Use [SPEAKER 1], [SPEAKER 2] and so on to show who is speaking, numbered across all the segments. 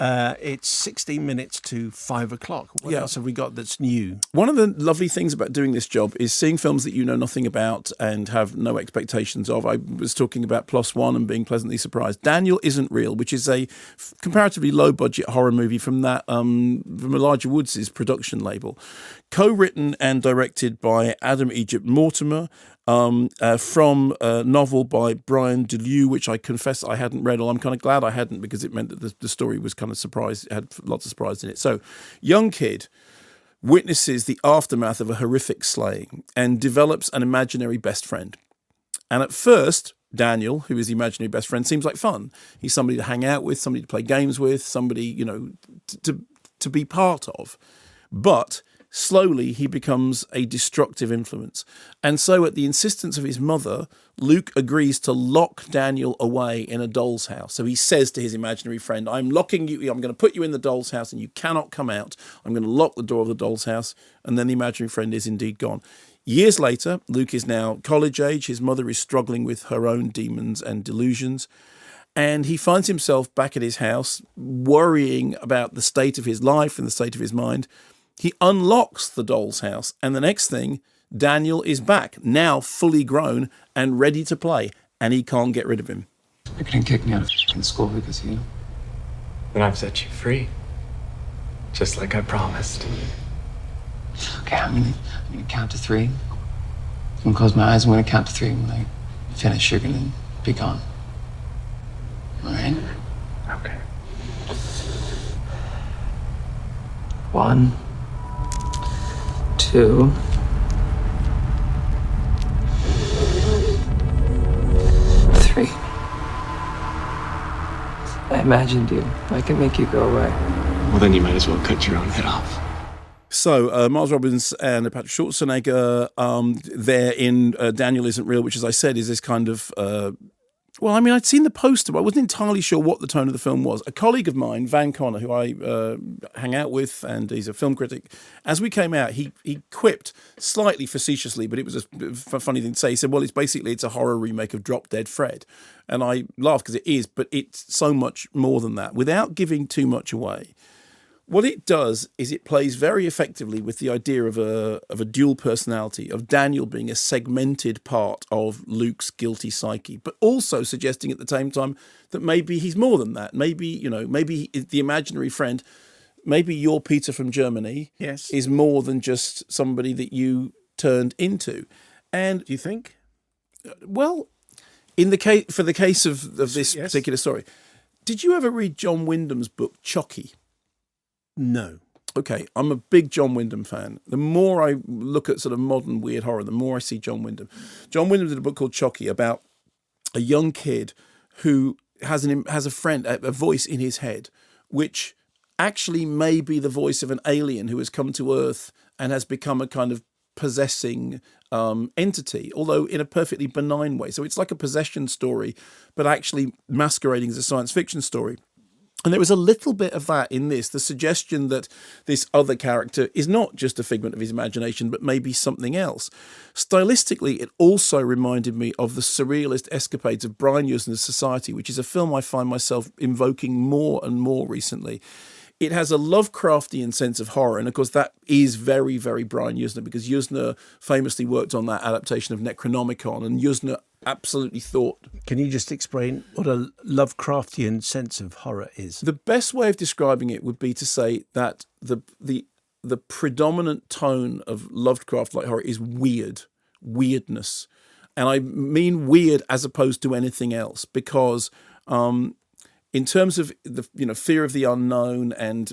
[SPEAKER 1] It's 16 minutes to 5 o'clock. What else have we got that's new?
[SPEAKER 2] One of the lovely things about doing this job is seeing films that you know nothing about and have no expectations of. I was talking about Plus One and being pleasantly surprised. Daniel Isn't Real, which is a comparatively low-budget horror movie from Elijah Woods' production label, co-written and directed by Adam Egypt Mortimer, from a novel by Brian DeLue, which I confess I hadn't read. I'm kind of glad I hadn't, because it meant that the story was kind of surprised. It had lots of surprise in it. So, young kid witnesses the aftermath of a horrific slaying and develops an imaginary best friend. And at first, Daniel, who is the imaginary best friend, seems like fun. He's somebody to hang out with, somebody to play games with, somebody, to be part of. But slowly, he becomes a destructive influence. And so, at the insistence of his mother, Luke agrees to lock Daniel away in a doll's house. So he says to his imaginary friend, I'm locking you, I'm going to put you in the doll's house and you cannot come out. I'm going to lock the door of the doll's house. And then the imaginary friend is indeed gone. Years later, Luke is now college age. His mother is struggling with her own demons and delusions. And he finds himself back at his house, worrying about the state of his life and the state of his mind. He unlocks the doll's house, and the next thing, Daniel is back, now fully grown and ready to play, and he can't get rid of him.
[SPEAKER 3] You couldn't kick me out of f***ing school because of you.
[SPEAKER 4] Then I've set you free, just like I promised.
[SPEAKER 3] Okay, I'm gonna count to 3. I'm gonna close my eyes. I'm gonna count to 3. When I finish, you're gonna be gone. All right?
[SPEAKER 4] Okay.
[SPEAKER 3] 1, 2, 3. I imagined you. I can make you go away.
[SPEAKER 4] Well, then you might as well cut your own head off.
[SPEAKER 2] So, Miles Robbins and Patrick Schwarzenegger, they're in Daniel Isn't Real, which, as I said, is this kind of... I'd seen the poster, but I wasn't entirely sure what the tone of the film was. A colleague of mine, Van Connor, who I hang out with, and he's a film critic, as we came out, he quipped, slightly facetiously, but it was a funny thing to say. He said, well, it's a horror remake of Drop Dead Fred. And I laughed because it is, but it's so much more than that. Without giving too much away, what it does is it plays very effectively with the idea of a dual personality, of Daniel being a segmented part of Luke's guilty psyche, but also suggesting at the same time that maybe he's more than that. Maybe the imaginary friend, maybe your Peter from Germany,
[SPEAKER 1] yes,
[SPEAKER 2] is more than just somebody that you turned into. And
[SPEAKER 1] do you think?
[SPEAKER 2] Well, for the case of this particular story, did you ever read John Wyndham's book Chucky?
[SPEAKER 1] No.
[SPEAKER 2] Okay, I'm a big John Wyndham fan. The more I look at sort of modern weird horror, the more I see John Wyndham. John Wyndham did a book called Chucky about a young kid who has a friend, a voice in his head, which actually may be the voice of an alien who has come to Earth and has become a kind of possessing entity, although in a perfectly benign way. So it's like a possession story, but actually masquerading as a science fiction story. And there was a little bit of that in this, the suggestion that this other character is not just a figment of his imagination, but maybe something else. Stylistically, it also reminded me of the surrealist escapades of Brian Yuzna's Society, which is a film I find myself invoking more and more recently. It has a Lovecraftian sense of horror, and of course that is very, very Brian Yuzna, because Yuzna famously worked on that adaptation of Necronomicon, and Yuzna absolutely thought...
[SPEAKER 1] Can you just explain what a Lovecraftian sense of horror is?
[SPEAKER 2] The best way of describing it would be to say that the predominant tone of Lovecraft-like horror is weirdness. And I mean weird as opposed to anything else, because... in terms of the fear of the unknown and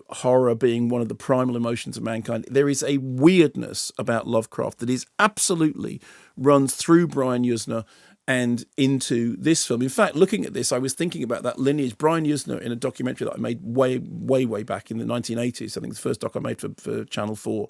[SPEAKER 2] horror being one of the primal emotions of mankind, there is a weirdness about Lovecraft that is absolutely runs through Brian Yuzna and into this film. In fact, looking at this, I was thinking about that lineage. Brian Yuzna, in a documentary that I made way back in the 1980s, I think it's the first doc I made for Channel 4,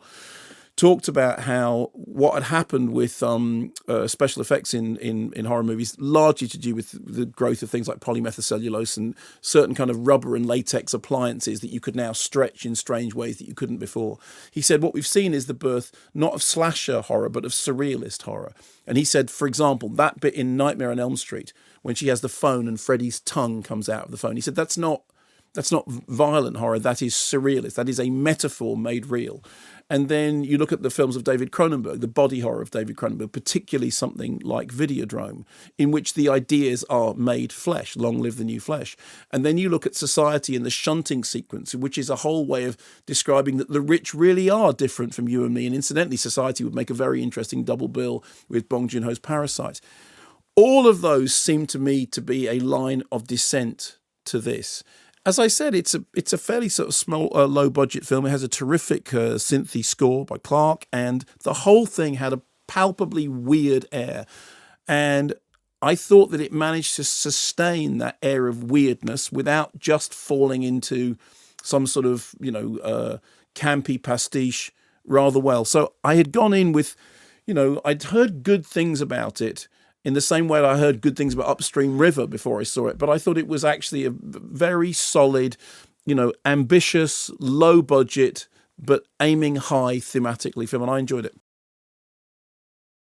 [SPEAKER 2] talked about how what had happened with special effects in horror movies, largely to do with the growth of things like polymethylcellulose and certain kind of rubber and latex appliances that you could now stretch in strange ways that you couldn't before. He said what we've seen is the birth not of slasher horror, but of surrealist horror. And he said, for example, that bit in Nightmare on Elm Street, when she has the phone and Freddy's tongue comes out of the phone, he said that's not That's not violent horror. That is surrealist. That is a metaphor made real. And then you look at the films of David Cronenberg, the body horror of David Cronenberg, particularly something like Videodrome, in which the ideas are made flesh, long live the new flesh. And then you look at Society and the shunting sequence, which is a whole way of describing that the rich really are different from you and me. And incidentally, Society would make a very interesting double bill with Bong Joon-ho's Parasite. All of those seem to me to be a line of descent to this. As I said, it's a fairly sort of small, low budget film. It has a terrific synthy score by Clark, and the whole thing had a palpably weird air. And I thought that it managed to sustain that air of weirdness without just falling into some sort of, campy pastiche rather well. So I had gone in with, I'd heard good things about it, in the same way that I heard good things about Upstream River before I saw it. But I thought it was actually a very solid, ambitious, low budget, but aiming high thematically film, and I enjoyed it.